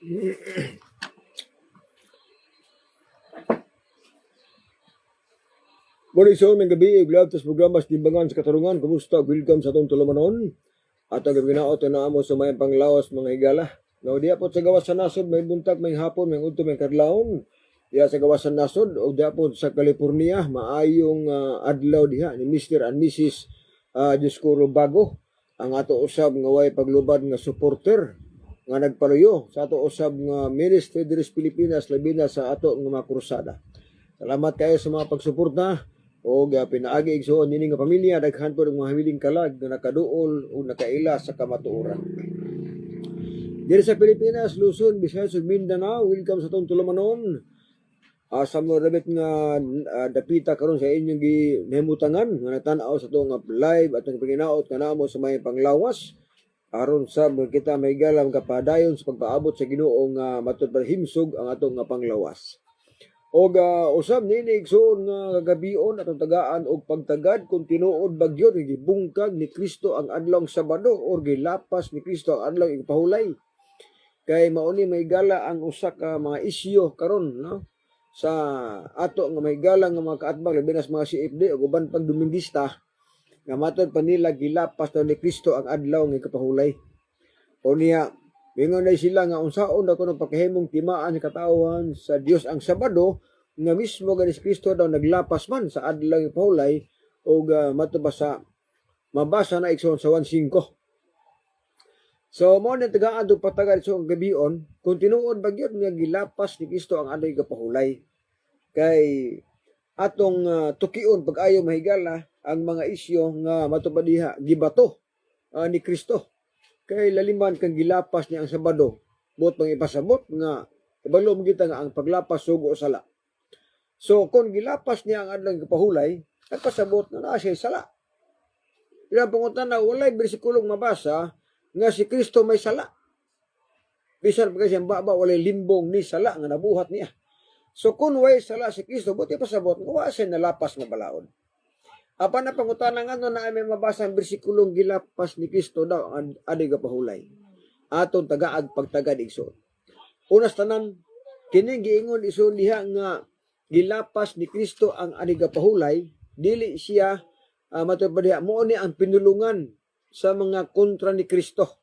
Muli so, may gabi, iglab, tas programas, timbangan sa katarungan, kumusta? Welcome sa itong tulamanon. At ang gabi na o, tinaamo sa may panglawas, mga higala. Now, diya po sa gawas sa nasod, may buntag, may hapon, may unto, may kadlaon. Diya sa gawas sa nasod, o diya po sa California, maayong adlaw diha ni Mr. and Mrs. Discuro Bago. Ang ato usab nga way paglubad nga supporter nga nagpaluyo sa ato usab nga Ministry Federis Pilipinas labi na sa ato nga mga krusada. Salamat kayo sa mga pagsuporta o pinaagi igsoon nini nga pamilya daghan po ng mga hamiling kalag nga nakaduol o nakaila sa kamatuoran. Diri sa Pilipinas, Luzon, Visayas ug Mindanao, welcome sa tong tulamanon. Sa mga rabit nga dapita karon sa inyong gihimutangan nga natan-aw sa itong live at itong panginaot nga namo sa may panglawas aron sa kita may galang kapadayon sa pagpaabot sa Ginoo nga matud himsog ang atong nga panglawas. Og usab nini igsoon nga kagabion atong tagaan og pagtagad kung tinuod bagyo gibungkag ni Kristo ang adlong Sabado or gilapas ni Kristo ang adlong igpahulay. Kay mauni may gala ang usa ka mga isyu karon no sa ato nga may galang nga mga kaatbang labi na sa mga CFD o uban pang Dominguista nga matod pa nila gilapas ni Kristo ang adlaw nga ikapahulay. O niya mingon na sila nga unsaon na kuno pakahimong timaan sa katawhan sa Dios ang Sabado nga mismo nga ni Kristo daw naglapas man sa adlaw nga ikapahulay o matod ba sa mabasa na igsoon sa 1:5. So mo na tagaan do patagal so gabion kung tinuod bagyod nga gilapas ni Kristo ang adlaw ikapahulay. Kay atong tukion pag-ayo mahigala ang mga isyu nga matupad diha gibato ni Kristo. Kay laliman kang gilapas niya ang Sabado, buot pang ipasabot nga ibalo mo kita nga ang paglapas sugo sala. So kung gilapas niya ang adlaw ikapahulay, nagpasabot na siya sala. Ilang pangutan na walay bersikulong mabasa nga si Kristo may sala. Bisan pa siyang baba walay limbong ni sala nga nabuhat niya. So kung way sala si Kristo, buti pasabot nga wa siya nalapas nga balaod. Apan na pangutanan nga na may mabasa ang bersikulong gilapas ni Kristo daw ang adig pahulay. Aton tagaag pagtagad igsoon. Unas tanan kining giingon ison diha nga gilapas ni Kristo ang adig pahulay, dili siya matupad diha mo ni ang pinulungan sa mga kontra ni Kristo.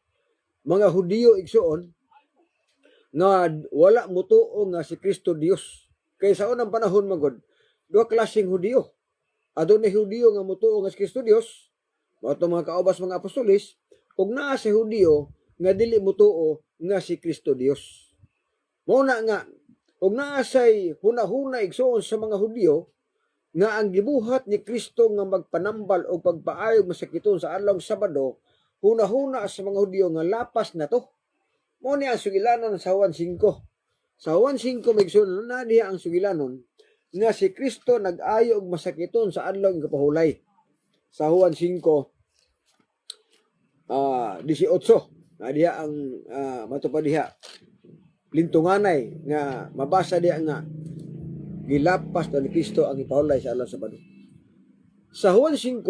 Mga Hudiyo igsoon nga wala mutuo nga si Kristo Dios. Kay sa unang panahon magod, duha klaseng Hudiyo. Adunay Hudiyo nga mutuo nga si Kristo Dios, mao mga kaubas mga apostolis, ug naa si Hudiyo nga dili mutuo nga si Kristo Dios. Mao na nga ug naa say hunahuna igsoon sa mga Hudiyo nga ang gibuhat ni Kristo nga magpanambal o pagpaayog masakiton sa adlaw Sabado, hunahuna sa mga Hudiyo nga lapas na to. Mo ni ang sugilanon sa 1:5. Sa 1:5 migsun na diha ang sugilanon nga si Kristo nag-ayo og masakiton sa adlaw nga kapahulay. Sa 1:5 18 na diha ang matupad diha lintunganay nga mabasa diha nga gilapas ni Kristo ang ipahulay sa adlaw Sabado. Sa 1:5:1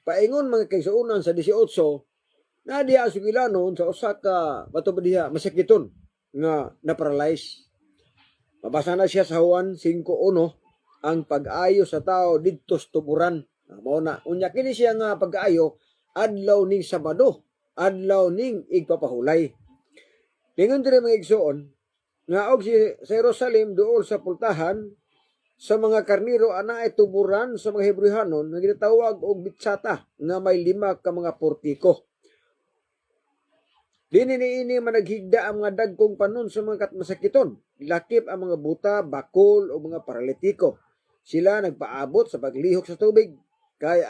paingon mga kaigsuonan sa 18 na diha sugilanon sa usa ka matupad diha masakiton nga na-paralyze. Mabasa na siya sa Juan 5:1 ang pag-ayo sa tao didto sa tuburan. Mao na unya kini siya nga pag-ayo adlaw ning Sabado, adlaw ning igpapahulay. Lingon diri mga igsoon nga og sa Jerusalem duol sa pultahan sa mga karniro anaay tuburan sa mga Hebrehanon nga ginatawag og bitsata nga may 5 ka mga portiko. Dini niini managhigda ang mga dagkong panon sa mga masakiton. Lakip ang mga buta, bakol o mga paralitiko. Sila nagpaabot sa paglihok sa tubig. Kay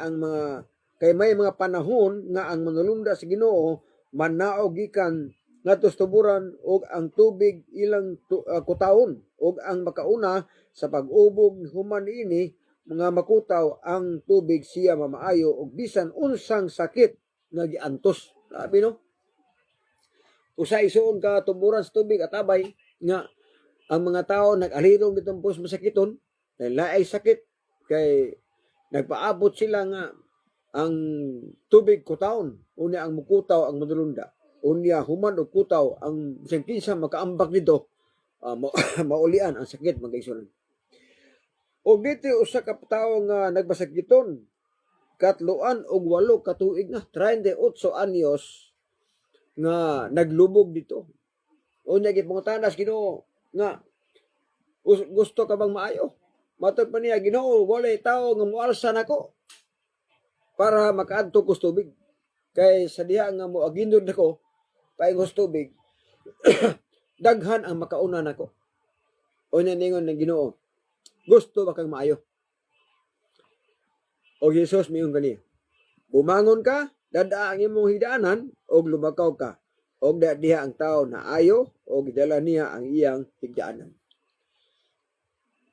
may mga panahon nga ang manulunda sa Ginoo manaog gikan ngadto sa tuburan og ang tubig ilang kutahon og ang makauna sa pag-ubog human ini mga makutaw ang tubig siya mamaayo og bisan unsang sakit nga giantos. Sabi no? Usa isuon ka tuburan sa tubig at abay nga ang mga tao nag-alirong ditong pos masakiton laay sakit kay nagpaabot sila nga ang tubig kutahon una ang mukutaw ang madulunda unya human og kutaw ang bisag kinsa makaambak dito maulian ang sakit mga igsoon. Og dito usa ka tawo nga nagbasakiton katluan og 8 ka tuig na 38 anyos nga naglubog dito. Unya gid pangutanas Ginoo nga gusto ka bang maayo? Matod pa niya, Ginoo, walay tao nga moalsa nako para makaadto ko sa tubig. Kay sa diha nga mo agindod nako paingos tubig, daghan ang makauna nako. O ningon ng Ginoo, gusto ba kang maayo? O Jesus miyon kaniya, bumangon ka, dadaa ang imong higdaanan, og lumakaw ka, og diha ang tao na ayo, og gidala niya ang iyang higdaanan.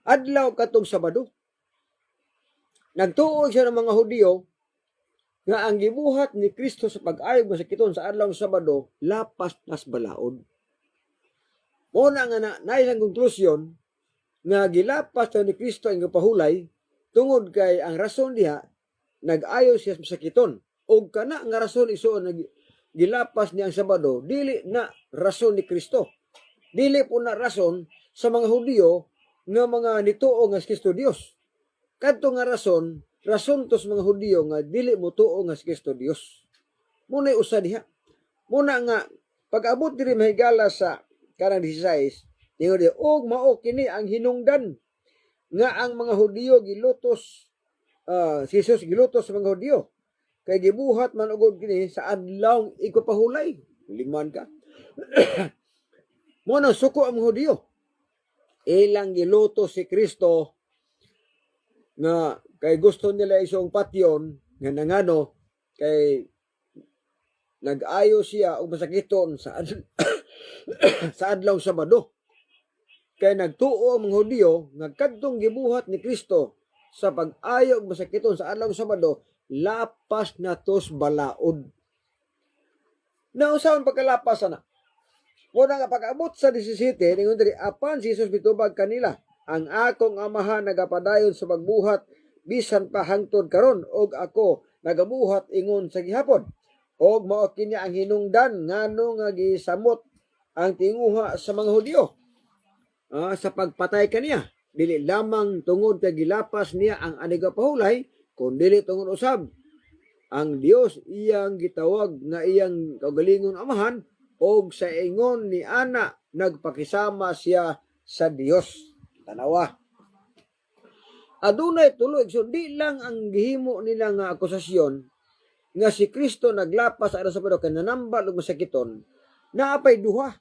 Adlaw katong Sabado, nagtuog siya ng mga Hudiyo nga ang gibuhat ni Kristo sa pag-ayog sa sakiton sa adlaw Sabado lapas nas balaod. Muna nga naisang konklusyon nga gilapas ni Kristo ang gipahulay tungod kay ang rason diha nag-ayo siya sa sakiton. Og kana nga rason isuon gilapas niya ang Sabado dili na rason ni Kristo. Dili po na rason sa mga Hudiyo nga mga nituo nga si Kristo Dios. Kadto nga rason to sa mga Hudiyo nga dili mo tuo nga si Kristo Dios. Muna usa diha. Muna nga pag-abot diri mahigala sa kanang 16, tingod og mao kini ang hinungdan nga ang mga Hudiyo gilutos si Jesus gilutos sa mga Hudiyo. Kay gibuhat man ugod kini sa adlaw igpapahulay. Liman ka. Muna suko ang mga Hudiyo. Ilang giluto si Kristo nga kay gusto nila isong patyon nga nangano kay nag-ayo siya og masakiton sa sa adlaw Sabado. Kay nagtuo ang mga Hudiyo nga kadtong gibuhat ni Kristo sa pag-ayo og masakiton sa adlaw Sabado lapas na tos balaod. Nausaon pagkalapas na. Muna nga pag-abot sa 17, ningon diri apan si Jesus mitubag kanila, ang akong amahan nagapadayon sa pagbuhat bisan pa hangtod karon og ako nagabuhat ingon sa gihapon. Og mao kini ang hinungdan ngano nga gisamot ang tinguha sa mga Hudiyo sa pagpatay kaniya. Dili lamang tungod kay gilapas niya ang anigapahulay, kundi tungod usab ang Dios iyang gitawag nga iyang kaugalingon amahan. Og sa ingon ni ana nagpakisama siya sa Dios. Tanawa. Adunay tuloy so di lang ang gihimo nila nga akusasyon nga si Kristo naglapas sa Sabado kay nanambal og masakiton. Naapay duha.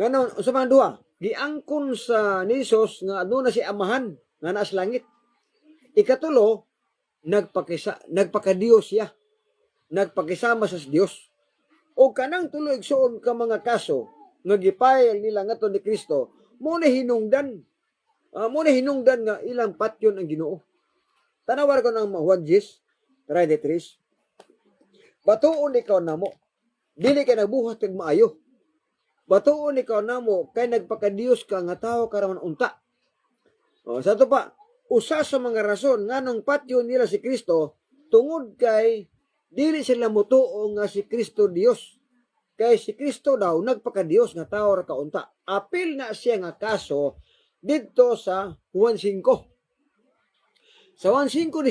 Ganon sa mga duha, giangkon sa ni Jesus nga aduna si amahan nga naa sa langit. Ikatulo, nagpakadiyos siya. Nagpakisama sa Dios. O kanang tuloy igsuon ka mga kaso nga gipile nila ngadto ni Kristo mo na hinungdan nga ilang patyon ang Ginoo. Tanawar ko ng Juan 10:33. Batuon ikaw namo dili kay nagbuhat kag maayo. Batuon ikaw namo kay nagpakadiyos ka nga tawo karaman unta. Sa to pa usa sa mga rason nganong patyon nila si Kristo tungod kay dili sila motuo nga si Kristo Dios. Kay si Kristo daw nagpakadiyos nga tawo ra kaunta. Apil na siya nga kaso didto sa Juan 5. Sa Juan 5:18,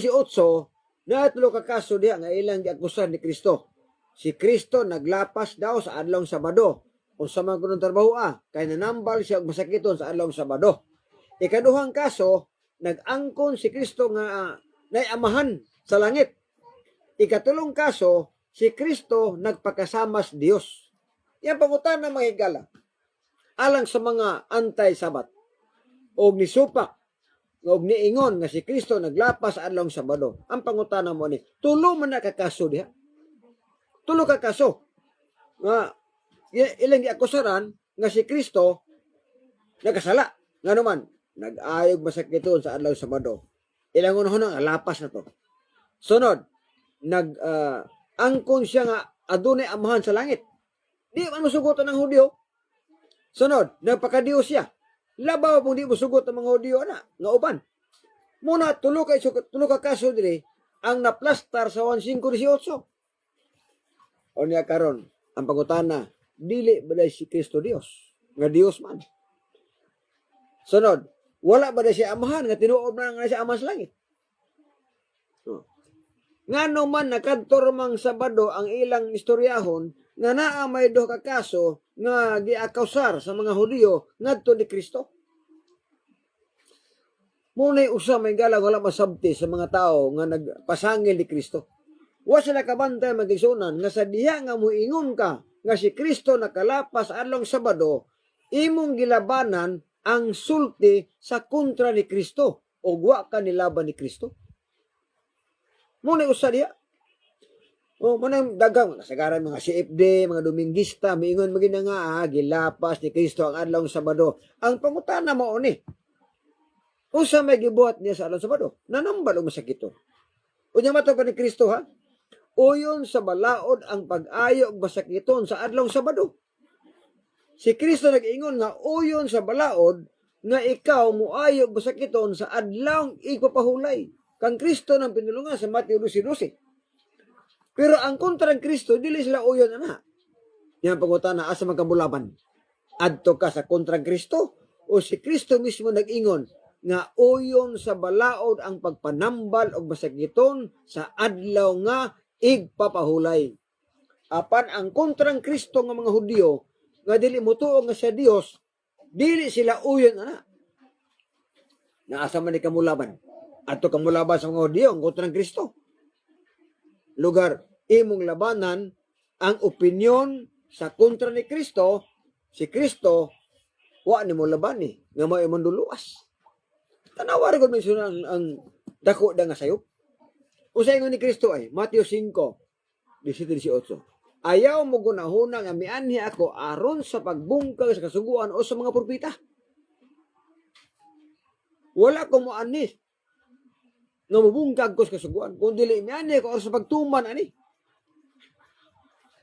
natulo ka kaso diha nga ilang giakusan ni Kristo. Si Kristo naglapas daw sa adlaw Sabado. Unsa man kuno trabaho kay nanambal siya og masakiton sa adlaw Sabado. Ikaduhang kaso, nag-angkon si Kristo nga naiamahan sa langit. Ikatulong kaso, si Kristo nagpakasama sa Dios. Yan pangutan ng mga higala. Alang sa mga anti-sabat. O nisupak. O niingon nga si Kristo naglapas sa adlaw Sabado. Ang pangutan mo ni, tulo man na kakaso diha. Tulo kakaso. Nga, ilang giakusaran nga si Kristo nagkasala. Nga naman, nag-ayog masakiton sa adlaw Sabado. Ilang unahon nga lapas na to. Sunod, angkon siya nga adunay amahan sa langit. Di man masugot ng Hudiyo. Sunod, nagpakadiyos siya. Labaw kung di musugot ang mga Hudiyo nga uban. Muna tulo ka kaso diri ang naplastar sa 15:18. O niya karon, Ang pangutana, dili ba si Kristo Dios? Nga Dios man. Sunod, wala ba siya amahan nga tinuod na nga siya ama sa langit? Ngano man nakadtor mang Sabado ang ilang istoryahon nga naa may duha ka kaso nga giakausar sa mga Hudiyo ngadto ni Kristo. Munay usa may galag wala masabti sa mga tao nga nagpasangil ni Kristo. Wa sila kabantay magigsunan nga sa diha nga muingon ka nga si Kristo nakalapas adlong Sabado, imong gilabanan ang sulti sa kontra ni Kristo o wa ka nilaban ni Kristo. Muna usa diya. O manang dagang nasagaran mga CFD, mga Domingista, miingon magina nga gilapas ni Kristo ang adlong Sabado. Ang pangutana mao ni, usa may gibuhat niya sa adlong Sabado, nanambal og masakito. Unya mato pa ni Kristo ha? Uyon sa balaod ang pag-ayo og masakiton sa adlong Sabado. Si Kristo nag-ingon nga uyon sa balaod nga ikaw muayo og masakiton sa adlong igpapahulay. Kang Kristo nang pinulungan sa Mateo 12:12. Pero ang kontra ng Kristo, dili sila uyon ana. Yan pangutana, asa magkamulaban? Adto ka sa kontra ng Kristo? O si Kristo mismo nag-ingon nga uyon sa balaod ang pagpanambal og masakiton sa adlaw nga igpapahulay. Apan ang kontra ng Kristo nga mga Hudiyo, nga dili mutuo nga sa Dios, dili sila uyon ana. Naasa man ni kamulaban? Ato kang mulaban sa mga Hudiyo, ang kontra ng Kristo. Lugar, imong labanan ang opinyon sa kontra ni Kristo, si Kristo, wa ni mo laban ni, nga mo imong duluas. Tanawa rin kung mensunan ang dako da nga sayop. Usay ni Kristo ay, Mateo 5:17-18. Ayaw mo gunahuna nga mianhi ako aron sa pagbungkag sa kasuguan o sa mga propeta. Wala ko mo ani nga mabungkag ko sa kasuguan. Kung dili miani ko sa pagtuman ani.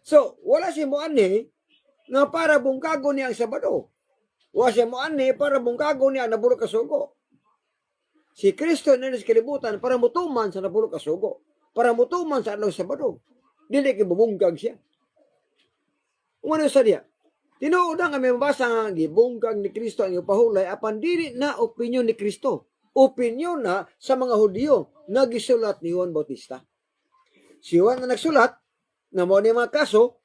So, wala siya mo ani nga para bungkago niya ang Sabado. Wala siya mo ani para bungkago niya ang nabulok kasugo. Si Kristo na sa kalibutan para mutuman sa nabulok kasugo. Para mutuman sa adlaw Sabado. Dili kay bubungkag siya. Umano sa diya. Tinuod nga may mabasa nga gibungkag ni Kristo ang ipahulay apan dili na opinyon ni Kristo. Opinyon na sa mga Hudiyo nga gisulat ni Juan Bautista. Si Juan na nagsulat na mo ni mga kaso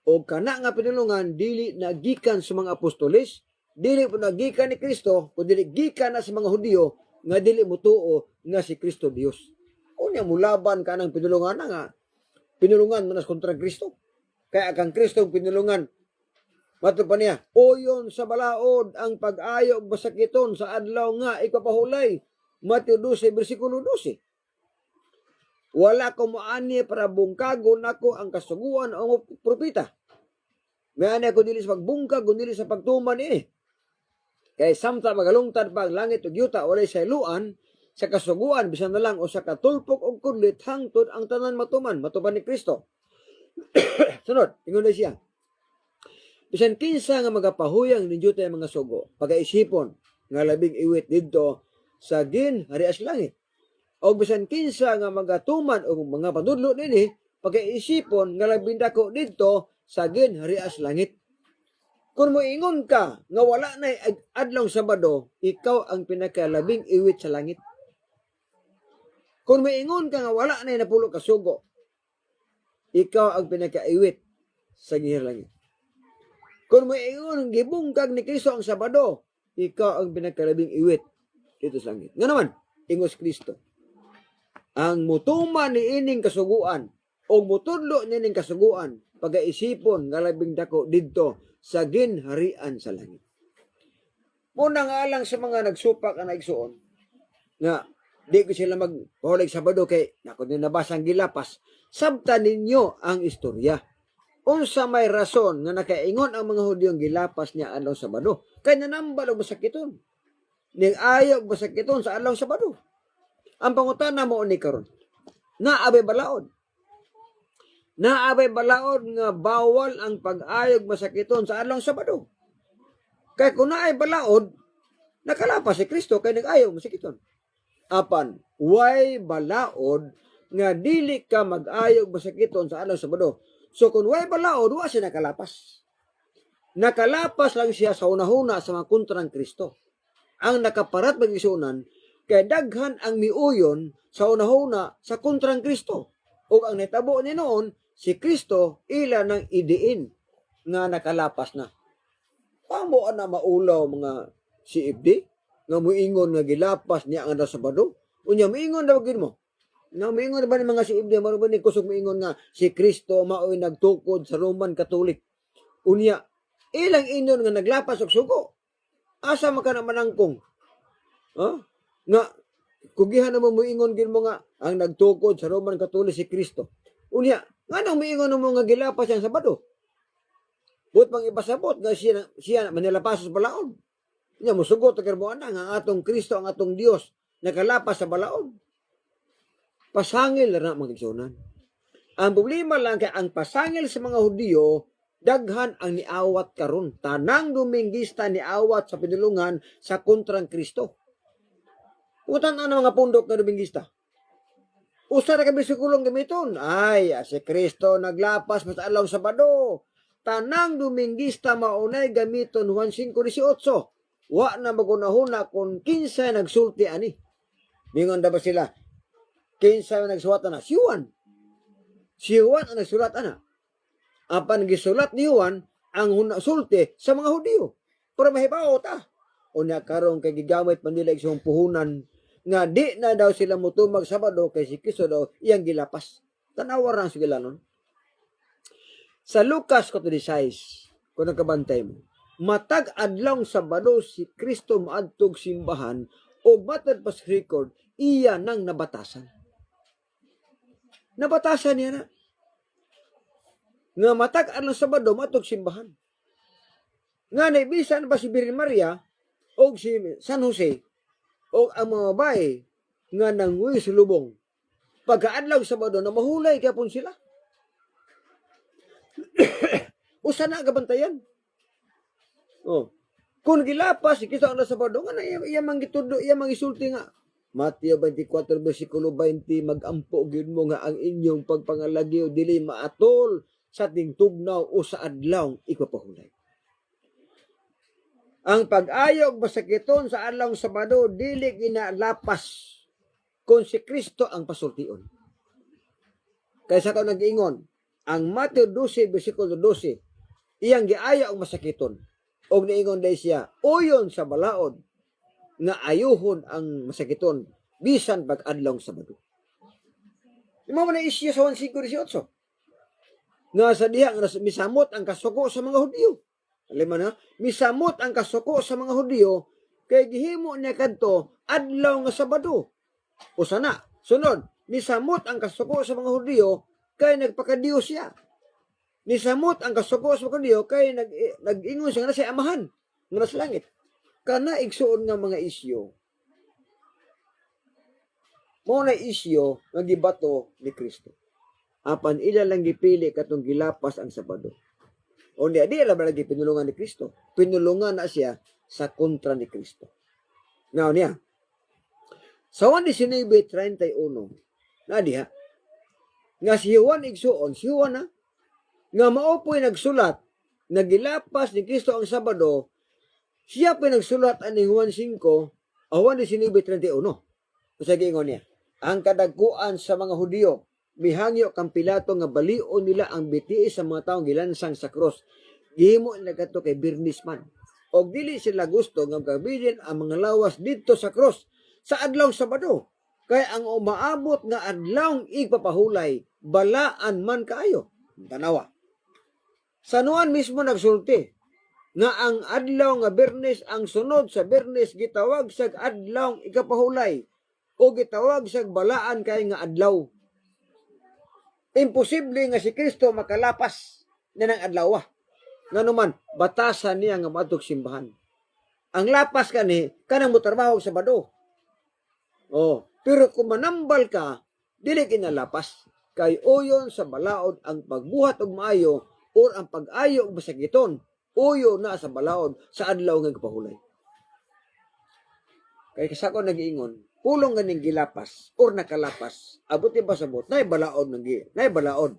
o kana nga pinulungan dili nagikan sa mga apostoles, dili po nagikan ni Kristo, kundi dili gikan na sa mga Hudiyo nga dili mutuo nga si Kristo Dios. Unya mulaban ka ng pinulungan na nga pinulungan manas kontra Kristo. Kaya kang Kristo pinulungan mato pa niya, uyon sa balaod ang pag-ayo og masakiton sa adlaw nga ikapahulay. Mateo 12:12. Wala ko moani para bungkago nako ang kasuguan o propeta. Ngani ako dili sa pagbungkag, dili sa pagtuman ini. Kay samtang magalungtad pa ang langit ug yuta walay sayluan sa kasuguan bisan na lang o sa katulpok og kudlit hangtod ang tanan matuman ni Kristo. Sunod, ingon na siya. Bisan kinsa nga magapahuyang ninyo tayo mga sugo, pagaisipon nga labing iwit didto sa ginharias langit. O bisan kinsa nga magatuman o mga panudlo nini, pagaisipon nga labing dako didto sa ginharias langit. Kung moingon ka nga wala na adlong Sabado, ikaw ang pinakalabing iwit sa langit. Kung moingon ka nga wala na napulo ka sugo, ikaw ang pinakaiwit sa ginharias langit. Kung may ingon, gibungkag ni Kristo ang Sabado, ikaw ang pinagkalabing iwit dito sa langit. Nga naman, ingos Kristo. Ang mutuman ni ining kasuguan, o mutudlo ni ining kasuguan, pagaisipon nga labing dako dito sa ginharian sa langit. Muna nga lang sa mga nagsupak ang naigsuon, nga di ko sila magpahulig Sabado kay nako din nabasang gilapas, sabta ninyo ang istorya. Unsa may rason nga nakaingon ang mga Hudiyong gilapas niya adlaw Sabado. Kay nanambal og masakiton. Ning ayaw og masakiton sa adlaw Sabado. Ang pangutana mo ni karon. Naabay balaod. Naabay balaod nga bawal ang pag-ayog masakiton sa adlaw Sabado. Kay kung naay balaod, nakalapas si Kristo kay nag-ayaw masakiton. Apan, way balaod nga dili ka mag-ayo og masakiton sa adlaw Sabado. So kung way balaod, wa siya nakalapas. Nakalapas lang siya sa unahuna sa mga kontra ng Kristo. Ang nakaparat mag-isunan, kay daghan ang miuyon sa unahuna sa kontra ng Kristo. O ang netabo ni noon, si Kristo ila ng idiin nga nakalapas na. Pamo na maulaw mga CFD nga muingon nga gilapas niya ang Sabado. Unya muingon daw gid mo. Nga muingon ba ni mga CFD maro ba ni kusog muingon nga si Kristo mao'y nagtukod sa Roman Catholic. Unya ilang inyon nga naglapas og sugo. Asa man ka na manangkong? Nga kugihan mo muingon gid mo nga ang nagtukod sa Roman Catholic si Kristo. Unya nganong muingon mo nga gilapas ang Sabado? But pang ipasabot nga siya manilapas sa balaod. Nya musugot ang karbuana nga atong Kristo ang atong Dios nakalapas sa balaod. Pasangil na mga igsunan. Ang problema lang kay ang pasangil sa mga Hudiyo daghan ang niawat karon. Tanang Dominguista niawat sa pinulungan sa kontrang Kristo. Utan ano mga pundok na Dominguista? Usa ra ka bisikulong gamiton. Ay, si Kristo naglapas sa adlaw Sabado. Tanang Dominguista maunay gamiton Juan 5:18. Wa na magunahuna kung kinsa nagsulti ani. Mingon daw ba sila? Kinsa nagsulat na? Si Juan. Si Juan ang nagsulat ana. Apan gisulat ni Juan ang sulti sa mga Hudiyo. Para mahibaw ta. Unya karon kay gigamit man nila isang puhunan nga di na daw sila mutumag Sabado kay si Kristo daw iyang gilapas. Tanawa ra sila nun. Sa Lucas 4:16, kung nagkabantay mo, matag adlaw Sabado si Kristo maadtog simbahan o matad pas record, iya nang nabatasan. Nabatasan niya na. Nga matag adlaw Sabado maadtog simbahan. Nga naibisan ba si Virgen Maria o si San Jose o ang mga babae nga nanguwi sa lubong. Pagkaadlaw Sabado na mahulay kapon sila. Usa na gabantayan. Kung gilapas Kristo ang Sabado nga iya manggitudo iya mangisulti nga Mateo 24 bersikulo 20 magampo gyud mo nga ang inyong pagpangalagyo dili maatol sa tingtugnaw o sa adlaw ikapahulay. Ang pag-ayog masakiton sa adlaw Sabado dili ginalapas kung si Kristo ang pasultion. Kaysa ka nag-ingon ang Mateo 12 bersikulo 12 iyang giayo ang masakiton. Og niingon day siya, uyon sa balaod, nga ayuhon ang masakiton, bisan pag-adlaw Sabado. Imo man na isya sa 1:5:18. Nga sa diha, nga misamot ang kasuko sa mga Hudiyo. Alam na, misamot ang kasuko sa mga Hudiyo, kay gihimo niya kadto adlaw nga Sabado. O sana, sunod, misamot ang kasuko sa mga Hudiyo, kay nagpakadiyos siya. Nisamot ang kasuko sa Hudiyo kay nag-ingon siya nga sa amahan nga nasa langit. Kana igsuon nga mga isyo. Mo na isyo nga gibato ni Kristo. Apan ila lang gipili katong gilapas ang Sabado. O di ra ba lagi pinulungan ni Kristo? Pinulungan na siya sa kontra ni Kristo. Now niya. Sa 19:31 na diha nga si Juan igsuon, si Juan na nga maopoy nagsulat na gilapas ni Kristo ang Sabado, siya pa nagsulat ani Juan 5, Juan 19:31. Usa giingon niya, ang kadagkuan sa mga Hudiyo mihangyo kang Pilato nga balion nila ang bitiis sa mga taong gilansang sa cross. Gihimo nila kadto kay birnisman. Og dili sila gusto nga kabilin ang mga lawas didto sa cross sa adlaw Sabado. Kay ang umaabot nga adlaw igpapahulay balaan man kaayo. Tanawa. Sa Juan mismo nagsulti nga ang adlaw nga Bernes ang sunod sa Bernes gitawag sa adlaw ikapahulay o gitawag sa balaan kay nga adlaw. Imposible nga si Kristo makalapas na ng adlaw. Nganuman batasan niya nga maadtog simbahan. Ang lapas kani kanang motrabaho sa Sabado. Pero kung manambal ka dili kinalapas kay uyon sa balaod ang pagbuhat og maayo or ang pag-ayo og masakiton, uyo na sa balaod sa adlaw nga kapahulay. Kay kasako nag-iingon, pulong ganing gilapas or nakalapas, abot ba sabot, nay balaod nay balaod.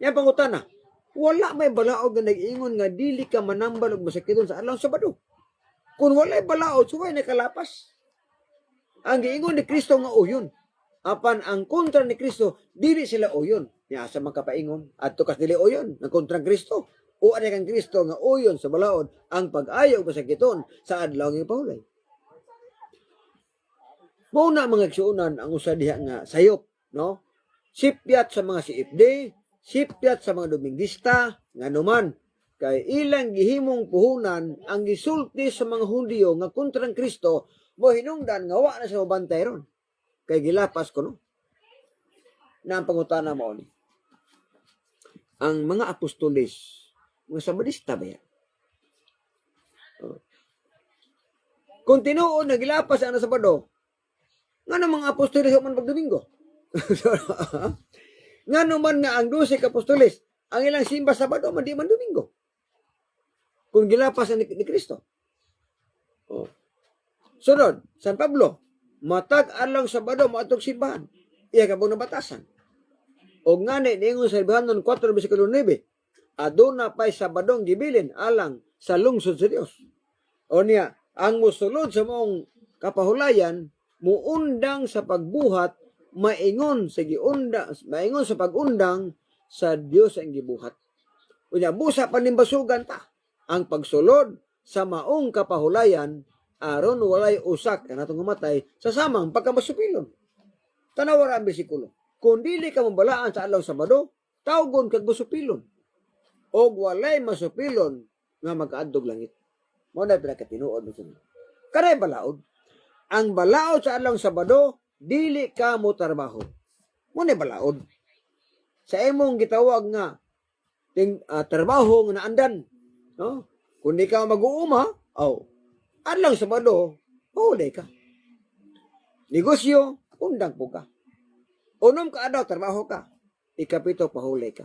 Yan pangutana. Wala may balaod nga nag-ingon nga dili ka manambal og masakiton sa adlaw Sabado. Kung wala balaod, suway nakalapas. Ang giingon ni Kristo nga uyon. Apan ang kontra ni Kristo, dili sila uyon. Nya asa man kapaingon, adto kas dili uyon ng kontra ng Kristo. O ani kang Kristo nga uyon sa balaod ang pag-ayo og masakiton sa adlaw nga pahulay. Mao na mga igsuonan ang usa diha nga sayop, no? Sipyat sa mga CFD, sipyat sa mga Dominguista, nga numan kay ilang gihimong puhunan ang gisulti sa mga Hudiyo nga kontra ng Kristo mo hinungdan nga wa na sa mabantay ron. Kay gilapas ko, no? Na ang pangutana mo ni. Ang mga apostoles, mga Sabadista ba yan? Kung tinuon na gilapas ang Sabado, nga ng mga apostoles man pag-Domingo. Nga naman nga ang 12 apostoles, ang ilang simba Sabado, man di man Domingo. Kung gilapas ni Kristo. Sunod, San Pablo, matag alang Sabado maatog simbahan. Iya ka na batasan. O nga niingon sa Ibahanon 4 versikulo 9, aduna pa'y Sabadong gibilin alang sa lungsod sa Dios. O niya, ang musulod sa mong kapahulayan, muundang sa pagbuhat, maingon sa pagundang sa Dios ang gibuhat. O niya, busa panimbasugan ta ang pagsulod sa maong kapahulayan aron walay usak kanatong mamatay sa samang pagkamasupilon. Tanawara ang bersikulo. Kung dili ka mabalaan sa adlaw Sabado, tawgon kag masupilon. Og walay masupilon nga mag-adtog langit. Mao na pinakatinuod mo sunod. Kanay balaod. Ang balaod sa adlaw Sabado, dili ka mo trabaho. Mao na balaod. Sa imong gitawag nga trabaho nga naandan, no? Kung di ka mag-uuma, adlaw Sabado, huli ka. Negosyo, undang po ka. Unom ka adlaw, trabaho ka. Ikapito, pahuli ka.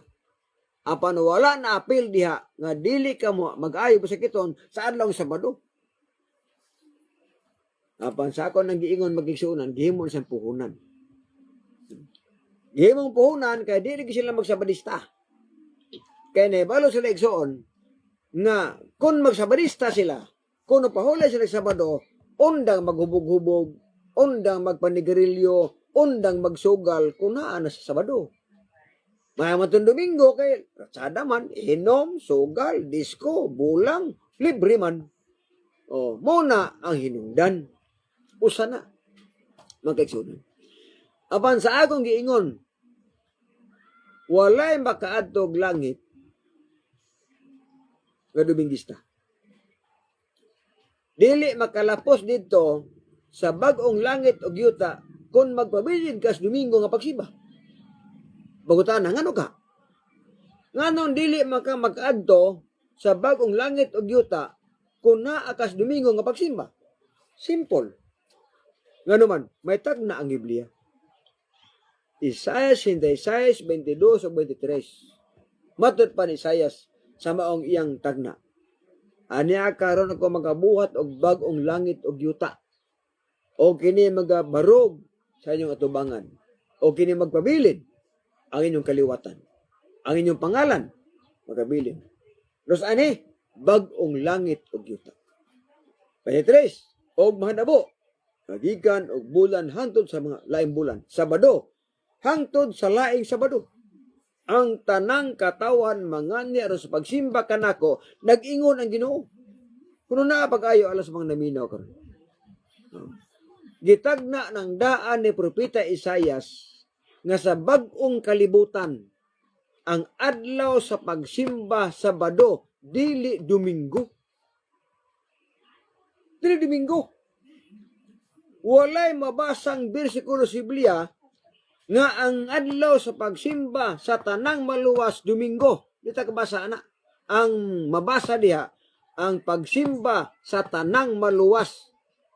Apan wala na apil diha, nga dili ka mo mag-ayo sa kiton sa adlaw Sabado. Apan sa ako nang giingon magigsuunan, gihimon sa puhunan. Gihimong puhunan, kaya dili sila magsabadista. Kaya naibalo sila igsuon, nga kung magsabadista sila, kung pahuli sila sa Sabado, undang maghubog-hubog, undang magpanigarilyo, undang magsugal, kung naan na sa Sabado. Mayaman Domingo, kay ratsada man, inom, sugal, disco, bulang, libre man. Muna ang hinungdan. Usa na. Magkaigsunan. Apan sa akong giingon, walay makaadtog langit nga Dominguista. Dili makalapos dito sa bag-ong langit o yuta kung magpabilin kas Domingo nga pagsiba. Bagutan na, ngano ka? Nganon dili makaadto sa bag-ong langit o yuta kung naakas Domingo nga pagsimba. Simple. Ngano man, may tag na ang Biblia. Isaiah 66, 22 o 23. Matud pa ni Isaias sa maong iyang tagna. Aniya karon ako magabuhat og bag-ong langit og yuta. O kini magabarog sa inyong atubangan. O kini magpabilin ang inyong kaliwatan. Ang inyong pangalan magpabilin. Los ani bag-ong langit og yuta. 23. Og mahanabo kagikan og bulan hangtod sa mga laing bulan. Sabado hangtod sa laing Sabado. Ang tanang katawan mangani aron sa pagsimba kanako, nag-ingon ang Ginoo. Kuno na pag-ayo alas mga naminaw karon. Gitagna ng daan ni propeta Isaias nga sa bag-ong kalibutan ang adlaw sa pagsimba Sabado dili Domingo. Dili Domingo. Walay mabasang bersikulo sa Biblia nga ang adlaw sa pagsimba sa tanang maluwas Domingo. Dito kabasa na. Ang mabasa diha, ang pagsimba sa tanang maluwas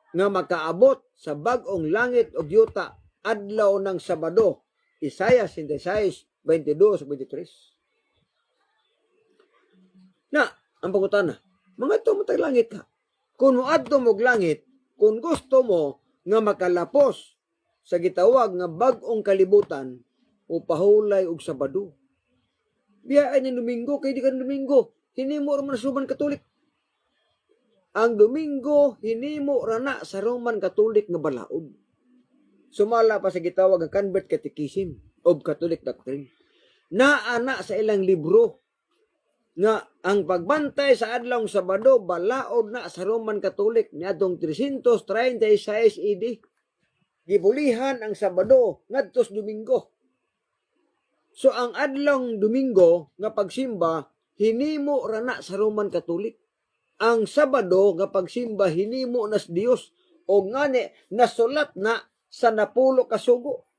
nga makaabot sa bag-ong langit o yuta adlaw ng Sabado. Isaiah 66, 22 23. Na, ang pangutana, mga ito matag langit ka. Kung muadto mo langit, kung gusto mo, nga makalapos sa gitawag nga bag-ong kalibutan o pahulay og Sabado. Biyaan ng Domingo, kay di ka Domingo, hinimo ra man sa Roman Katolik. Ang Domingo, hinimo ra na sa Roman Katolik nga balaod. Sumala pa sa gitawag nga Convert Catechism of Catholic Doctrine. Naana sa ilang libro nga ang pagbantay sa adlawng Sabado balaod na sa Roman Katolik niadtong 336 AD. Gibulihan ang Sabado ngadto sa Domingo. So ang adlawng Domingo nga pagsimba hinimo ra na sa Roman Katolik. Ang Sabado nga pagsimba hinimo na sa Dios o ngani nasulat na sa napulo ka sugo.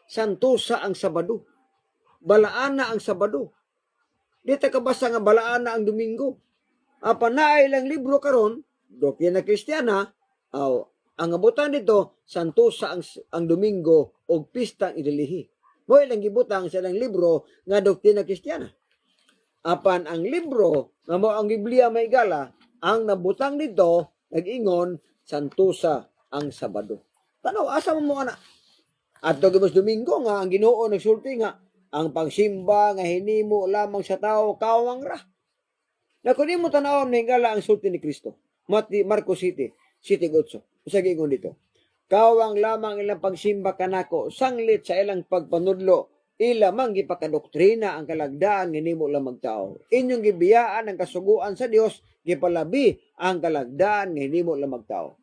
Santusa ang Sabado. Balaana ang Sabado. Di ta kabasa nga balaana ang Domingo. Apa naay lang libro karon, Doktrina Kristiyana, ang abutan dito santusa ang Domingo og pistang idilihi. Mo ilang gibutang sa ilang libro nga Doktrina Kristiyana. Apan ang libro nga mo ang Biblia may gala, ang nabutang dito nag-ingon santusa ang Sabado. Tanaw asa mo ana? Adto gibos Domingo nga ang Ginoo nagsulti nga ang pagsimba nga hinimo lamang sa tao kawang ra. Na kun imo tan-awon hingala ang sulti ni Kristo. Marcos 7:8. Usa giingon dito. Kawang lamang ilang pagsimba kanako sanglit sa ilang pagpanudlo ila man gipakadoktrina ang kalagdaan nga nimo lamang tao. Inyong gibiyaan ang kasuguan sa Dios gipalabi ang kalagdaan nga nimo lamang tao.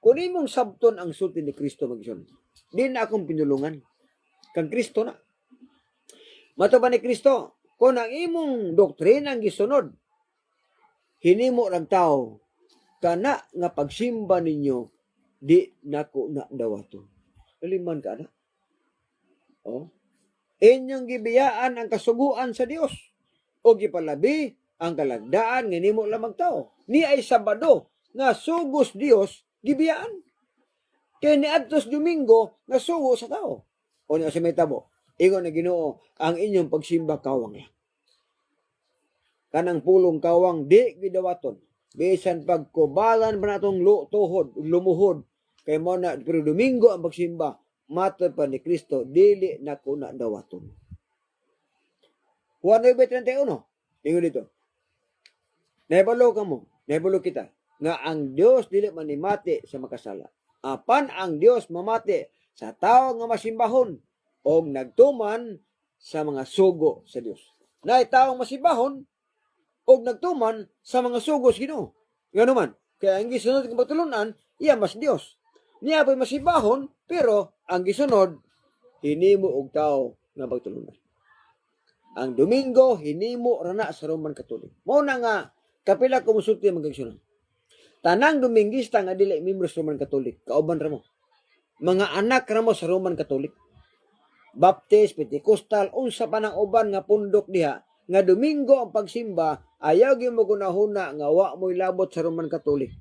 Kun imong sabton ang sulti ni Kristo magsun, di na akong pinulungan. Kang Kristo na. Matuban ni Kristo, kung ang imong doktrina ang gisunod, hinimo lang tao, kana nga pagsimba ninyo, di nako na dawaton. Kaliman ka na. Oh. Inyong gibiyaan ang kasuguan sa Dios, o gipalabi ang kalagdaan nga nimo lamang tao. Ni ay Sabado, nga sugos Dios, gibiyaan. Kaya ni adtos Domingo, nga sugo sa tao. O niya sa may tabo, ingon na Ginoo, ang inyong pagsimba kawang lang. Kanang pulong kawang di gidawaton. Bisan pagkubalan ba natong tuhod, lumuhod. Kay mo na, pero Domingo ang pagsimba, matod pa ni Kristo, dili na ko na dawaton. Juan 9:31, ingon dito. Nahibalo ka mo, nahibalo kita, nga ang Dios dili manimati sa makasala. Apan ang Dios mamati sa tao nga masimbahon, og nagtuman sa mga sugo sa Dios. Naay taong masibahon og nagtuman sa mga sugo sa Ginoo. Ngano man, kaya ang gisunod ng patulunan, iya mas Dios. Niya pa'y masibahon, pero ang gisunod, hinimo og tao nga pagtulunan. Ang Domingo, hinimo rana sa Roman Katolik. Mo na nga, kapila kumusulti ang magagsunan. Tanang Domingista nga dili membro sa Roman Katolik, kauban ra mo. Mga anak ra mo sa Roman Katolik. Baptist, Pentecostal, unsa pa ng uban nga pundok diha, nga Domingo ang pagsimba, ayaw gyud mo gunahuna nga wa mo'y labot sa Roman Katolik.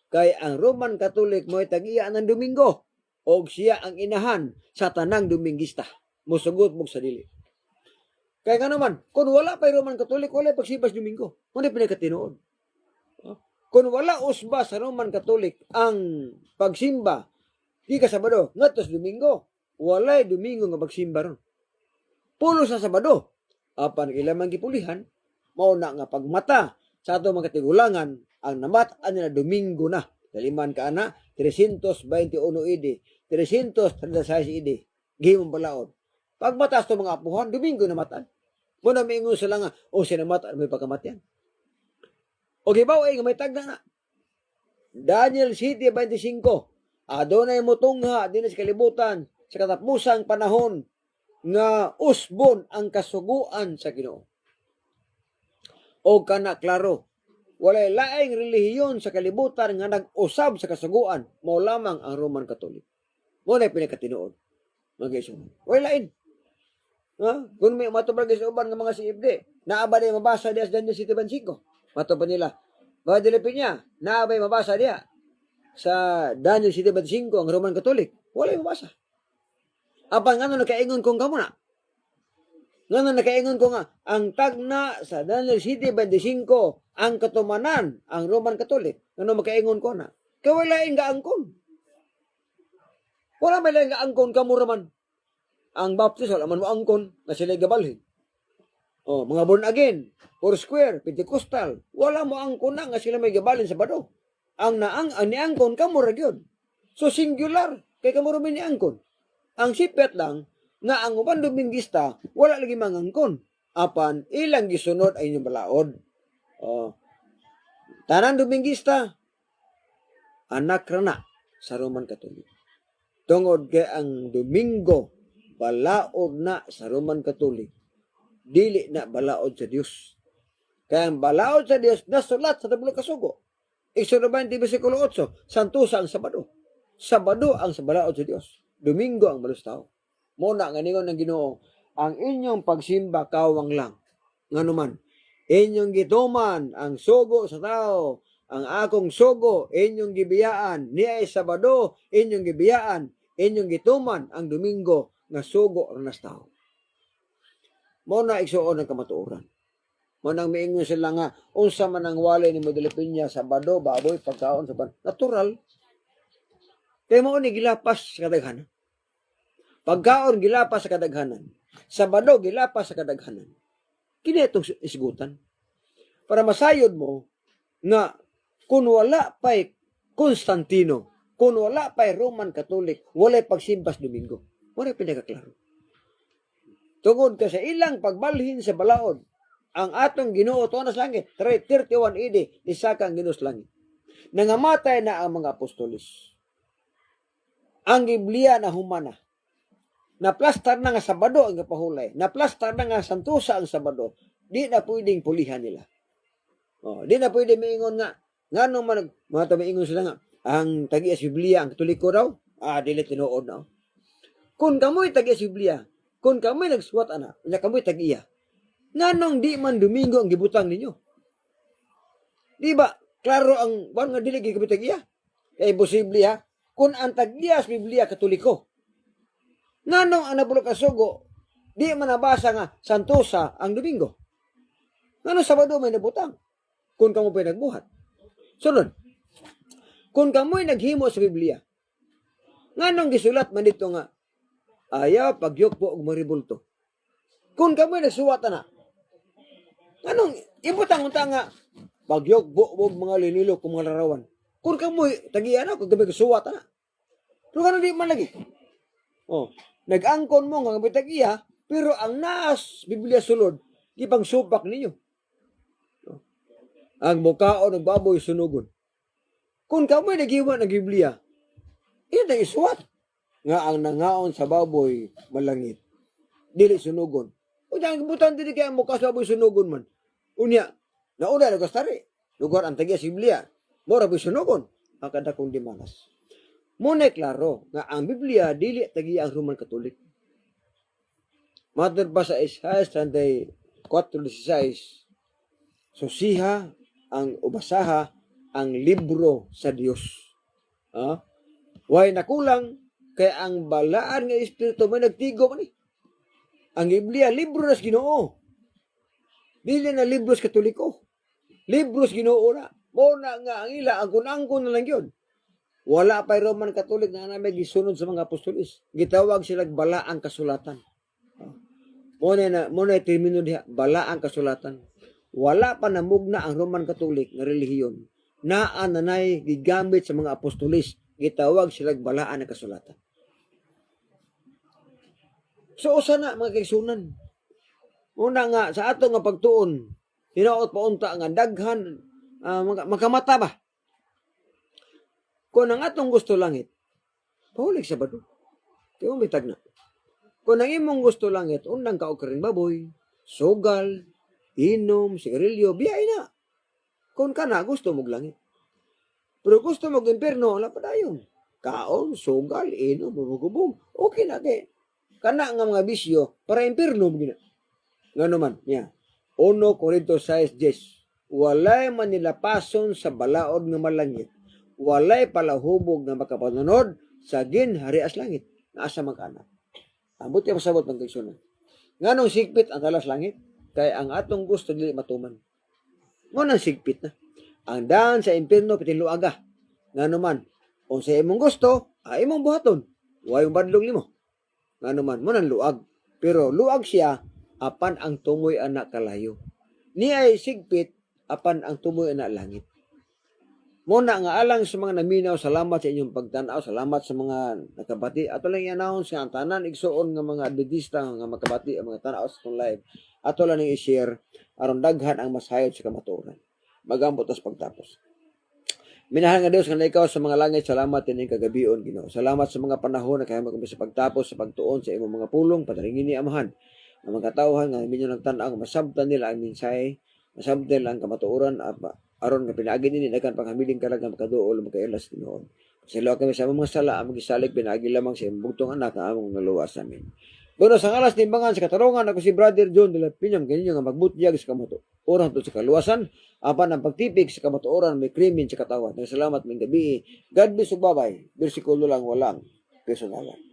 Kay ang Roman Katolik mo'y tag-iya ng Domingo, og siya ang inahan sa tanang Domingista. Musugot mo sa dili. Kaya nga naman, kung wala pa'y Roman Katolik, wala pagsimba sa Domingo. Kung di pinagkatinood. Kung wala usba sa Roman Katolik ang pagsimba, di ka Sabado, ngatos Domingo, walay Domingo nga pagsimba ron. Pulo sa Sabado, apan ilamang gipulihan, mauna nga pagmata sa ato mga katigulangan, ang namataan nila Domingo na. Daliman ka na, 321 ED, 336 ED, gihimong balaod. Pagmata sa mga apuhan, Domingo na matan. Muna may ingon sila nga, o sinamataan may pagkamatyan. O gibaw ay may tagna na. Daniel 7:25. Adonay mo tungha din sa kalibutan sa katapusang panahon nga usbon ang kasuguan sa Ginoo. O kana klaro, walay laing relihiyon sa kalibutan nga nag-usab sa kasuguan, mao lamang ang Roman Katolik. Mo na pinakatinuod. Mga igsoon. Walay lain. Kung may matubag sa uban ng mga CFD, naabay mabasa diya sa Daniel 7:25. Matubag nila. Mga dilipin niya, naabay mabasa diya sa Daniel 7:25 ang Roman Katolik. Walay mabasa. Apa nga nakaingon kong kamo na? Nga nakaingon ko nga, ang tagna sa Daniel 7:25 ang katumanan ang Roman Katolik. Ano makaingon ko na? Kawalain ka angkon. Wala may lang nga angkon ka mo raman. Ang baptist, wala man mo angkon na sila gabalhin. Oh, mga born again, Foursquare, Pentecostal, wala mo angkon na nga sila may gabalhin sa bado. Ang niangkon ka mo ra gyud. So singular kay ka mo rin ni angkon. Ang sipet lang nga ang uban Dominguista wala lagi mangangkon. Apan ilang gisunod ay inyong balaod. Oh. Tanan Dominguista anak rana sa Roman Catholic. Tungod kay ang Domingo balaod na sa Roman Catholic. Dili na balaod sa Dios. Kaya ang balaod sa Dios nasulat sa tablo kasugo. Exodo 20 versikulo 8, santusa ang Sabado. Sabado ang balaod sa Dios. Domingo ang balus tao. Muna nga ningon ng Ginoo, ang inyong pagsimba kawang lang. Nganuman, inyong gituman ang sugo sa tao, ang akong sugo, inyong gibiyaan, niya ay Sabado, inyong gibiyaan, inyong gituman ang Domingo nga sugo ranas tao. Muna igsuon ang kamatuoran. Manang miingon sila nga, unsa man ang walay ni Modelipinya, Sabado, baboy, pagkaon sa natural. Kaya mo ni gilapas sa kadaghanan. Pagkaon gilapas sa kadaghanan. Sabado gilapas sa kadaghanan. Kini itong isgutan. Para masayod mo nga kung wala pa'y Constantino, kung wala pa'y Roman Catholic, wala'y pagsimbas Domingo. Wala'y pinakaklaro. Tungod ka sa ilang pagbalhin sa balaod, ang atong Ginoo tuwa na sa langit, 31 AD, isa kang Ginoo sa langit. Nangamatay na ang mga apostolis. Ang Biblia na humana. Naplastar na nga Sabado ang kapahulay. Naplastar na nga santusa ang Sabado. Di na pwedeng pulihan nila. Oh, di na pwedeng maingon nga. Nga nung mga tamiingon sila nga, ang tagias Biblia, ang Katoliko raw, dili tinuod na. Kung kamoy tagias Biblia, kung kamoy nagsuwat ana, nya kamoy tag-iya. Nganong di man Domingo ang gibutang ninyo? Di ba? Klaro ang nga dili gi tag-iya. Kay posible ha. Kung ang tag-iya sa Biblia Katoliko. Nganong ang nabulok kasugo, di man nabasa nga santusa ang Domingo. Nganong Sabado may nabutang? Kung kamo pa nagbuhat. Sunod. Kung kamoy naghimo sa Biblia, nganong gisulat man dito nga ayaw pagyukpo og maribulto. Kung kamoy nagsuwat na, anong ibutang unta nga pagyukpo og mga linilo kung mga larawan. Kung kamoy tagiya na kung kamoy gasuwat na. Pero kanang di man lagi. Oh, nag-angkon mo nga kamoy tagiya, pero ang naas Biblia sulod di pang supak ninyo. Oh. Ang mukaon ng baboy sunugon. Kung kamoy naghiwa ng Biblia, ito isuwat. Nga ang nangaon sa baboy malangit. Dili sunugon. O dyan, butan dili kaya mukha sa baboy sunugon man. Unya, nauna na gastari. Lugar ang tagiya sa Biblia. Mora baboy sunugon. Akada kong di malas. Muna klaro nga ang Biblia dili tagiya ang Roman Catholic. Mother pa sa Isaias 34:16. Susiha ang ubasaha ang libro sa Dios. Way nakulang kaya ang balaan nga espiritu may nagtigo man ni. Ang Biblia libro na sa Ginoo. Dili na libro sa Katoliko. Libro sa Ginoo na. Muna nga ang ila ang kunangkon na lang yun. Wala pa Roman Catholic na may gisunod sa mga apostolis. Gitawag sila balaang kasulatan. Muna termino diha, balaang kasulatan. Wala pa namugna ang Roman Catholic na relihiyon na ananay gigamit sa mga apostolis. Gitawag sila balaan na kasulatan. So, usa na mga kaigsunan. Una nga, sa ato nga pagtuon, hinaot pa unta nga daghan, makamata ba? Kung ang atong gusto langit, pahulig sa Sabado. Kaya umitag na. Kung ang imong gusto langit, unang kaukaring baboy, sugal, inom, sigarilyo, biyay na. Kung ka na, gusto mong langit. Pero gusto mong impyerno, wala pa dayon. Kaon, sugal, inom, bubog-bubog. Okay na kay. Kana nga mga bisyo, para impyerno mo gina. Nga naman, niya. 1 Corintios 6:10. Walay man nila pason sa balaod nga malangit. Walay palahubog nga makapanunod sa ginharias langit. Naasa magkana. Ambot yung masabot ng kaigsunan. Nga nung sigpit ang talas langit, kaya ang atong gusto dili matuman. Ngunang sigpit na. Ang daan sa impyerno pitinluaga. Nga naman, kung sa imong gusto, imong buhaton. Way badlong nimo. Ngano man mo nang luag. Pero luag siya apan ang tumoy anak kalayo. Ni ay sigpit apan ang tumoy anak langit. Muna nga alang sa mga naminaw, salamat sa inyong pagtanaw, salamat sa mga nakabati. Ato lang i-announce nga ang tanan igsuon nga mga Adventista nga makabati ang mga tanaw sa itong live. Ato lang i-share aron daghan ang masayod sa kamatuoran. Magambot as pagtapos. Minahal nga Dios nga ikaw sa mga langit, salamat din kagabion Ginoo. Salamat sa mga panahon na kaya magkumpi sa pagtapos sa pagtuon sa imong mga pulong padaringin ni Amahan. Ang mga katawhan nga minyo nagtan-aw masabtan nila ang mensahe, masabtan nila ang kamatuoran aron nga pinaagi nini daghan panghamiling kalag nga makaduol makailas Ginoo. Pasalamat kami sa mga sala ang magisalig pinaagi lamang sa imong bugtong anak nga among naluwas amin. Bueno, sa alas timbangan sa katarungan ako si Brother John de la Piñam kaninyo nga magbutyag sa kamatuoran to sa kaluwasan apan ang pagtipig sa kamatuoran may krimen sa katawan. Salamat ming gabi. God bless ug babay. Bersikulo lang walang personalan.